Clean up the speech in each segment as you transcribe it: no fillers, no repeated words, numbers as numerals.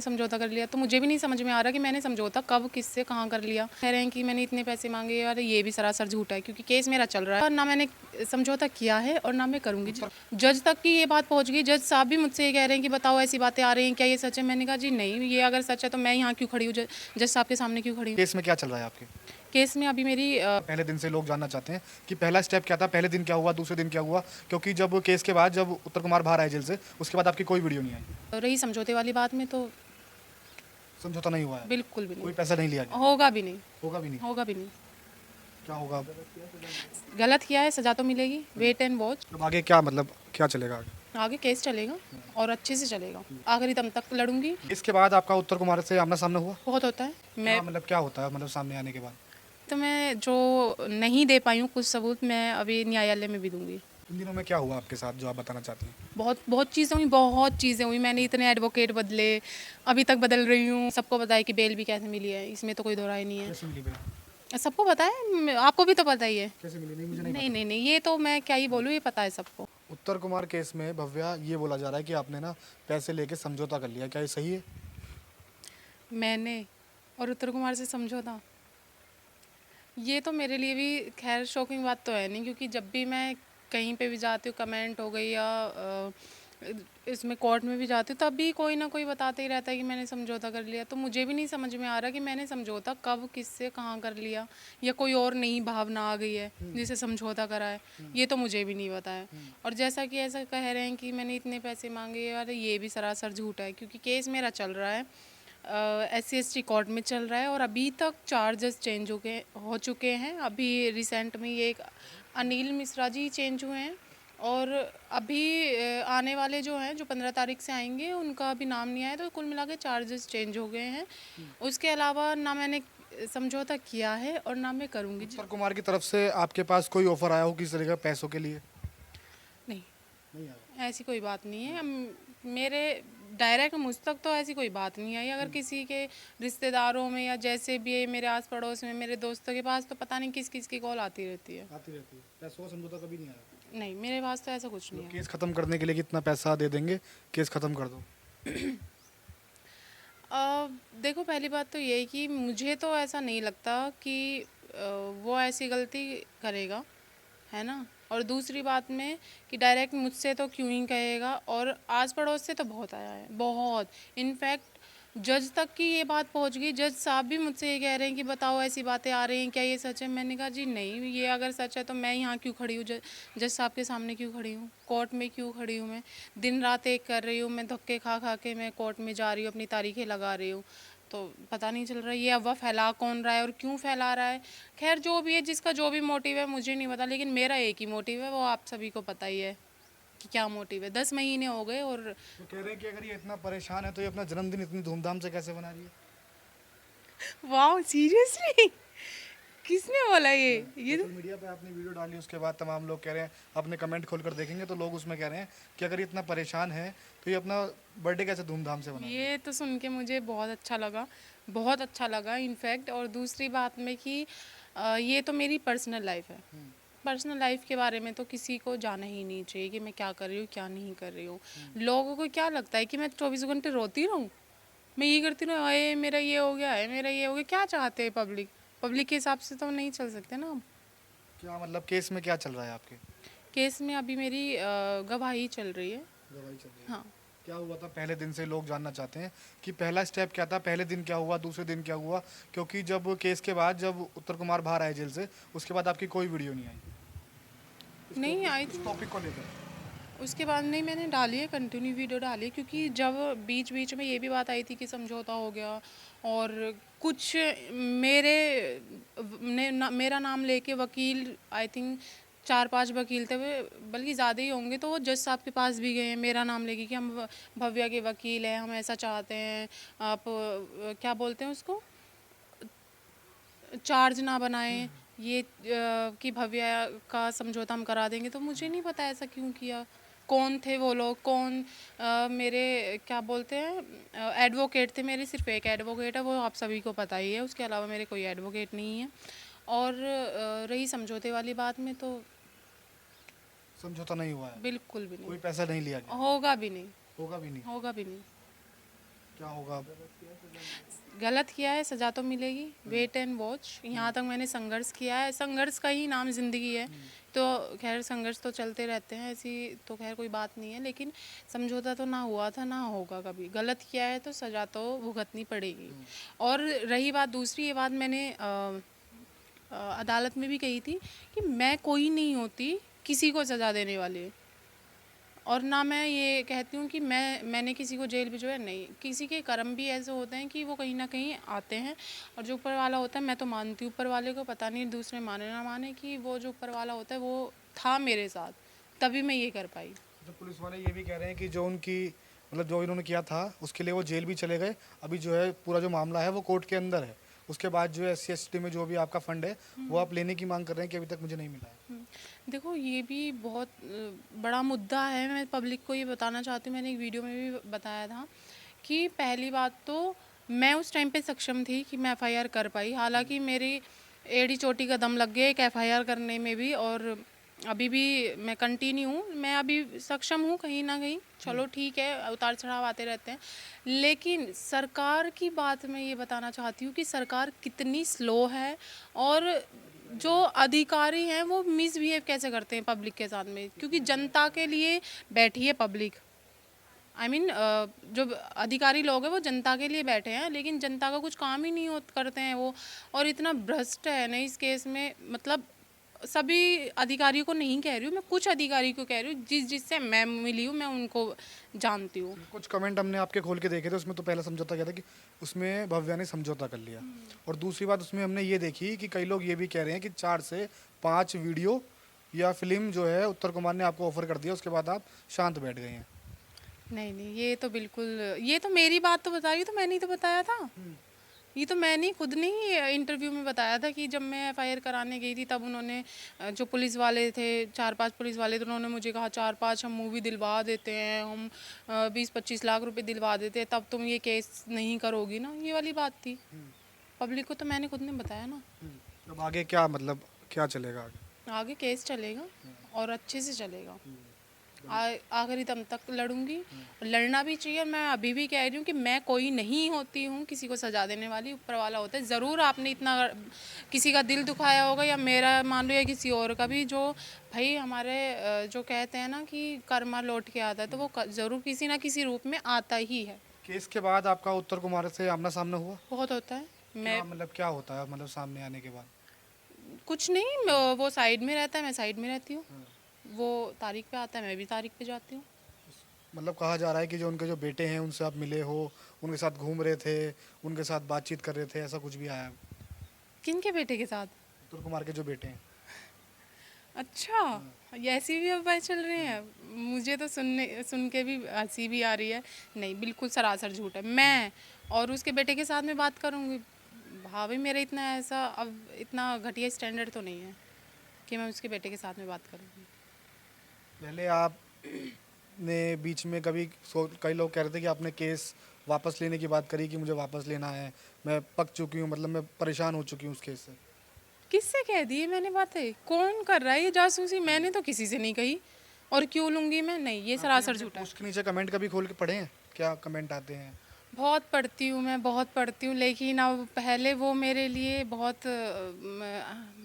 समझौता कर लिया, तो मुझे भी नहीं समझ में आ रहा कि मैंने समझौता कब किससे कहाँ कर लिया। कह रहे हैं कि मैंने इतने पैसे मांगे, और ये भी सरासर झूठ है क्योंकि केस मेरा चल रहा है और ना मैंने समझौता किया है और ना मैं करूँगी। जज तक की ये बात पहुँच गई, जज साहब भी मुझसे ये कह रहे हैं कि बताओ ऐसी बातें आ रही हैं, क्या ये सच है? मैंने कहा जी नहीं, ये अगर सच है तो मैं यहाँ क्यों खड़ी हूँ, जज साहब के सामने क्यों खड़ी हूँ। केस में क्या चल रहा है आपके? केस में अभी मेरी पहले दिन से लोग जानना चाहते हैं कि पहला स्टेप क्या था, पहले दिन क्या हुआ, दूसरे दिन क्या हुआ, क्योंकि जब केस के बाद जब उत्तर कुमार बाहर आए जेल से, उसके बाद आपकी कोई वीडियो नहीं आई। रही समझौते वाली बात में, तो समझौता नहीं हुआ है, बिल्कुल भी कोई नहीं, पैसा नहीं लिया गया, होगा भी नहीं, होगा भी नहीं। होगा भी नहीं। क्या होगा अब? गलत किया है, सजा तो मिलेगी, वेट एंड वॉच। अब आगे क्या, मतलब क्या चलेगा आगे? आगे केस चलेगा और अच्छे से चलेगा, आखिरी दम तक लड़ूंगी। इसके बाद आपका उत्तर कुमार से आमना सामना हुआ? बहुत होता है। मैं क्या मतलब क्या होता है, मतलब सामने आने के बाद? तो मैं जो नहीं दे पाई हूँ कुछ सबूत, मैं अभी न्यायालय में भी दूंगी। इन दिनों में क्या हुआ आपके साथ जो आप बताना चाहती हैं? बहुत बहुत चीज़ें हुई, बहुत चीज़ें हुई। मैंने इतने एडवोकेट बदले, अभी तक बदल रही हूँ। सबको पता है कि बेल भी कैसे मिली है, इसमें तो कोई दो राय नहीं कैसे मिली बेल? है। सबको पता है, आपको भी तो पता ही है। कैसे मिली? नहीं, मुझे नहीं नहीं पता। नहीं नहीं, ये तो मैं क्या ही बोलूँ, ये पता है सबको। उत्तर कुमार केस में भव्या, ये बोला जा रहा है कि आपने ना पैसे लेके समझौता कर लिया, क्या ये सही है? मैंने और उत्तर कुमार से समझौता, ये तो मेरे लिए भी खैर शॉकिंग बात तो है नहीं, क्योंकि जब भी मैं कहीं पे भी जाती हूँ, कमेंट हो गई या इसमें कोर्ट में भी जाती हूँ, तब भी कोई ना कोई बताते ही रहता है कि मैंने समझौता कर लिया। तो मुझे भी नहीं समझ में आ रहा कि मैंने समझौता कब किससे कहाँ कर लिया, या कोई और नई भावना आ गई है जिसे समझौता करा है, ये तो मुझे भी नहीं पता है। और जैसा कि ऐसा कह रहे हैं कि मैंने इतने पैसे मांगे, और ये भी सरासर झूठ है क्योंकि केस मेरा चल रहा है, SC ST कोर्ट में चल रहा है, और अभी तक 4 जज चेंज हो चुके हैं। अभी रिसेंट में ये एक अनिल मिश्रा जी चेंज हुए हैं, और अभी आने वाले जो हैं, जो 15 तारीख से आएंगे, उनका अभी नाम नहीं आया। तो कुल मिला के 4 जज चेंज हो गए हैं। उसके अलावा ना मैंने समझौता किया है और ना मैं करूँगी। उत्तर कुमार की तरफ से आपके पास कोई ऑफर आया हो किसी तरह का पैसों के लिए? नहीं, नहीं आया। ऐसी कोई बात नहीं है। मेरे डायरेक्ट मुझ तक तो ऐसी कोई बात नहीं आई। अगर किसी के रिश्तेदारों में या जैसे भी है, मेरे आस पड़ोस में, मेरे दोस्तों के पास, तो पता नहीं किस किस की कॉल आती रहती है। आती रहती है, पैसों का समझौता कभी नहीं आया? नहीं, मेरे पास तो ऐसा कुछ नहीं है। केस खत्म करने के लिए कितना पैसा दे देंगे, केस खत्म कर दो? देखो, पहली बात तो ये है कि मुझे तो ऐसा नहीं लगता कि वो ऐसी गलती करेगा, है ना। और दूसरी बात में कि डायरेक्ट मुझसे तो क्यों ही कहेगा, और आस पड़ोस से तो बहुत आया है, बहुत। इनफैक्ट जज तक की ये बात पहुंच गई, जज साहब भी मुझसे ये कह रहे हैं कि बताओ ऐसी बातें आ रही हैं, क्या ये सच है? मैंने कहा जी नहीं, ये अगर सच है तो मैं यहाँ क्यों खड़ी हूँ, जज साहब के सामने क्यों खड़ी हूँ, कोर्ट में क्यों खड़ी हूँ? मैं दिन रात एक कर रही हूँ, मैं धक्के खा खा के मैं कोर्ट में जा रही हूँ, अपनी तारीखें लगा रही हूँ। तो पता नहीं चल रहा है ये अफवाह फैला कौन रहा है और क्यों फैला रहा है। खैर जो भी है, जिसका जो भी मोटिव है मुझे नहीं पता, लेकिन मेरा एक ही मोटिव है, वो आप सभी को पता ही है कि क्या मोटिव है। 10 महीने हो गए, और तो कह रहे हैं कि अगर ये इतना परेशान है तो ये अपना जन्मदिन इतनी धूमधाम से कैसे मना रही है? वाह, सीरियसली किसने बोला ये सोशल मीडिया पे आपने वीडियो डाली, उसके बाद तमाम लोग कह रहे हैं, अपने कमेंट खोलकर देखेंगे तो लोग उसमें कह रहे हैं कि अगर ये इतना परेशान है तो ये अपना बर्थडे कैसे धूमधाम से मना रही है? ये तो सुन के मुझे बहुत अच्छा लगा, बहुत अच्छा लगा इनफैक्ट। और दूसरी बात में कि ये तो मेरी पर्सनल लाइफ है। पर्सनल लाइफ के बारे में तो किसी को जाना ही नहीं चाहिए कि मैं क्या कर रही हूँ, क्या नहीं कर रही हूँ। लोगों को क्या लगता है कि मैं 24 घंटे रोती रहूँ, मैं ये करती रहूँ, अरे मेरा ये हो गया है, मेरा ये हो गया। क्या चाहते हैं पब्लिक? पब्लिक के हिसाब से तो नहीं चल सकते ना हम। क्या मतलब केस में क्या चल रहा है आपके? केस में अभी मेरी गवाही चल रही है। गवाही चल रही है। हाँ, क्या हुआ था पहले दिन से लोग जानना चाहते हैं कि पहला स्टेप क्या था, पहले दिन क्या हुआ, दूसरे दिन क्या हुआ, क्योंकि जब केस के बाद जब उत्तर कुमार बाहर आए जेल से, उसके बाद आपकी कोई वीडियो नहीं आई नहीं आई इस थी। टॉपिक को लेकर? उसके बाद नहीं, मैंने डाली है, कंटिन्यू वीडियो डाली है, क्योंकि जब बीच बीच में ये भी बात आई थी कि समझौता हो गया, और कुछ मेरे मेरा नाम लेके वकील, आई थिंक 4-5 वकील थे, बल्कि ज़्यादा ही होंगे, तो वो जज साहब के पास भी गए हैं मेरा नाम लेके कि हम भव्या के वकील हैं, हम ऐसा चाहते हैं, आप क्या बोलते हैं उसको, चार्ज ना बनाएं, ये कि भव्या का समझौता हम करा देंगे। तो मुझे नहीं पता ऐसा क्यों किया, कौन थे वो लोग, कौन मेरे क्या बोलते हैं एडवोकेट थे। मेरे सिर्फ एक एडवोकेट है, वो आप सभी को पता ही है, उसके अलावा मेरे कोई एडवोकेट नहीं है। और रही समझौते वाली बात में, तो समझौता नहीं हुआ है, बिल्कुल भी कोई नहीं, पैसा नहीं लिया गया, होगा भी नहीं, होगा भी नहीं। होगा भी नहीं। क्या होगा अब? गलत किया है, सज़ा तो मिलेगी, वेट एंड वॉच। यहाँ तक मैंने संघर्ष किया है, संघर्ष का ही नाम ज़िंदगी है। तो खैर संघर्ष तो चलते रहते हैं, ऐसी तो खैर कोई बात नहीं है, लेकिन समझौता तो ना हुआ था, ना होगा कभी। गलत किया है तो सज़ा तो भुगतनी पड़ेगी। और रही बात दूसरी, ये बात मैंने अदालत में भी कही थी कि मैं कोई नहीं होती किसी को सज़ा देने वाली, और ना मैं ये कहती हूँ कि मैंने किसी को जेल भिजवाया, नहीं। किसी के कर्म भी ऐसे होते हैं कि वो कहीं ना कहीं आते हैं, और जो ऊपर वाला होता है, मैं तो मानती हूँ ऊपर वाले को, पता नहीं दूसरे माने ना माने, कि वो जो ऊपर वाला होता है वो था मेरे साथ, तभी मैं ये कर पाई। तो पुलिस वाले ये भी कह रहे हैं कि जो उनकी मतलब जो इन्होंने किया था उसके लिए वो जेल भी चले गए। अभी जो है पूरा जो मामला है वो कोर्ट के अंदर है। उसके बाद जो है SC ST में जो भी आपका फंड है वो आप लेने की मांग कर रहे हैं कि अभी तक मुझे नहीं मिला है। देखो ये भी बहुत बड़ा मुद्दा है, मैं पब्लिक को ये बताना चाहती हूँ, मैंने एक वीडियो में भी बताया था कि पहली बात तो मैं उस टाइम पे सक्षम थी कि मैं FIR कर पाई, हालांकि मेरी एड़ी चोटी का दम लग गया एक FIR करने में भी, और अभी भी मैं कंटिन्यू हूँ, मैं अभी सक्षम हूँ कहीं ना कहीं। चलो ठीक है, उतार चढ़ाव आते रहते हैं, लेकिन सरकार की बात मैं ये बताना चाहती हूँ कि सरकार कितनी स्लो है, और जो अधिकारी हैं वो मिसबिहेव कैसे करते हैं पब्लिक के साथ में, क्योंकि जनता के लिए बैठी है पब्लिक। आई मीन जो अधिकारी लोग हैं वो जनता के लिए बैठे हैं, लेकिन जनता का कुछ काम ही नहीं करते हैं वो, और इतना भ्रष्ट है ना इस केस में। मतलब सभी अधिकारियों को नहीं कह रही हूँ मैं, कुछ अधिकारी को कह रही हूँ जिससे मैं मिली हूँ, मैं उनको जानती हूँ। कुछ कमेंट हमने आपके खोल के देखे थे, उसमें तो पहला समझौता किया था कि उसमें भव्या ने समझौता कर लिया। और दूसरी बात उसमें हमने ये देखी कि कई लोग ये भी कह रहे हैं कि 4 से 5 वीडियो या फिल्म जो है उत्तर कुमार ने आपको ऑफर कर दिया, उसके बाद आप शांत बैठ गए हैं। नहीं नहीं, ये तो बिल्कुल, ये तो मेरी बात तो बताई, तो मैंने ही तो बताया था। ये तो मैंने खुद ने ही इंटरव्यू में बताया था कि जब मैं FIR कराने गई थी, तब उन्होंने जो पुलिस वाले थे, 4-5 पुलिस वाले थे, उन्होंने मुझे कहा 4-5 हम मूवी दिलवा देते हैं, हम 20-25 लाख रुपए दिलवा देते हैं, तब तुम ये केस नहीं करोगी ना, ये वाली बात थी। पब्लिक को तो मैंने खुद ने बताया ना। अब आगे क्या मतलब क्या चलेगा आगे? आगे केस चलेगा और अच्छे से चलेगा, आखिरी दम तक लड़ूंगी, और लड़ना भी चाहिए। मैं अभी भी कह रही हूँ कि मैं कोई नहीं होती हूँ किसी को सजा देने वाली, ऊपर वाला होता है। ज़रूर आपने इतना किसी का दिल दुखाया होगा, या मेरा मान लो, या किसी और का भी, जो भाई हमारे जो कहते हैं ना कि कर्मा लौट के आता है, तो वो ज़रूर किसी ना किसी रूप में आता ही है। केस के बाद आपका उत्तर कुमार से आमना सामना हुआ? बहुत होता है। मैं क्या मतलब क्या होता है मतलब सामने आने के बाद? कुछ नहीं, वो साइड में रहता है, मैं साइड में रहती हूँ, वो तारीख पे आता है, मैं भी तारीख पे जाती हूँ। मतलब कहा जा रहा है कि जो उनके जो बेटे हैं उनसे आप मिले हो, उनके साथ घूम रहे थे, उनके साथ बातचीत कर रहे थे, ऐसा कुछ भी आया? किन के बेटे के साथ? उत्तर कुमार के जो बेटे हैं। अच्छा, ये ऐसी भी अफवाहें चल रही हैं, मुझे तो सुन के भी हंसी भी आ रही है। नहीं, बिल्कुल सरासर झूठ है। मैं और उसके बेटे के साथ में बात करूँगी? भाभी मेरा इतना ऐसा, अब इतना घटिया स्टैंडर्ड तो नहीं है कि मैं उसके बेटे के साथ में बात करूँगी। पहले आप ने बीच में कभी कई लोग कह रहे थे कि आपने केस वापस लेने की बात करी कि मुझे वापस लेना है, मैं पक चुकी हूँ, मतलब मैं परेशान हो चुकी हूँ उस केस से। किससे कह दी है मैंने बातें? कौन कर रहा है ये जासूसी? मैंने तो किसी से नहीं कही, और क्यों लूँगी मैं? नहीं, ये सरासर झूठ है। पोस्ट के नीचे कमेंट कभी खोल के पढ़े हैं? क्या कमेंट आते हैं? बहुत पढ़ती हूँ मैं, बहुत पढ़ती हूँ, लेकिन अब पहले वो मेरे लिए बहुत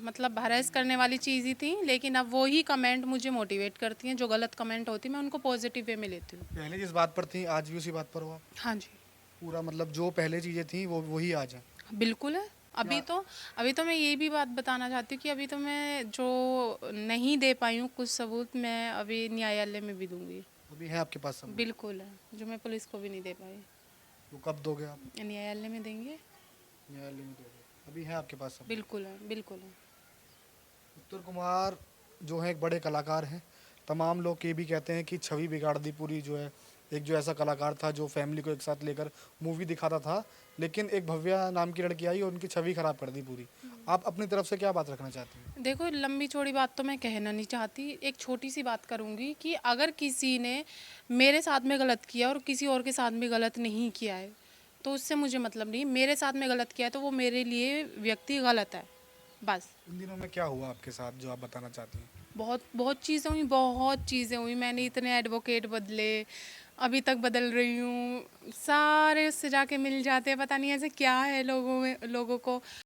मतलब हरेस करने वाली चीज़ ही थी, लेकिन अब वो ही कमेंट मुझे मोटिवेट करती हैं। जो गलत कमेंट होती है मैं उनको पॉजिटिव वे में लेती हूँ। पहले जिस बात पर थी आज भी उसी बात पर हो आप? हाँ जी, पूरा मतलब जो पहले चीज़ें थी वो वही आज है? बिल्कुल है। अभी तो मैं ये भी बात बताना चाहती हूँ कि अभी तो मैं जो नहीं दे पाई हूँ कुछ सबूत, मैं अभी न्यायालय में भी दूंगी। अभी है आपके पास सब? बिल्कुल है, जो मैं पुलिस को भी नहीं दे पाई, वो कब दोगे आप? न्यायालय में देंगे। न्यायालय में दोगे? अभी है आपके पास सब? बिल्कुल है, बिल्कुल है। उत्तर कुमार जो है एक बड़े कलाकार हैं। तमाम लोग ये भी कहते हैं कि छवि बिगाड़ दी पूरी, जो है एक जो ऐसा कलाकार था जो फैमिली को एक साथ लेकर मूवी दिखाता था, लेकिन एक भव्या नाम की लड़की आई और उनकी छवि खराब कर दी पूरी। आप अपनी तरफ से क्या बात रखना चाहती हैं? देखो, लंबी चौड़ी बात तो मैं कहना नहीं चाहती, एक छोटी सी बात करूंगी कि अगर किसी ने मेरे साथ में गलत किया और किसी और के साथ में गलत नहीं किया है, तो उससे मुझे मतलब नहीं। मेरे साथ में गलत किया है तो वो मेरे लिए व्यक्ति गलत है, बस। इन दिनों में क्या हुआ आपके साथ जो आप बताना चाहती हैं? बहुत बहुत चीज़ें हुई, बहुत चीज़ें हुई। मैंने इतने एडवोकेट बदले, अभी तक बदल रही हूँ, सारे उससे जाके मिल जाते हैं, पता नहीं ऐसे क्या है लोगों को।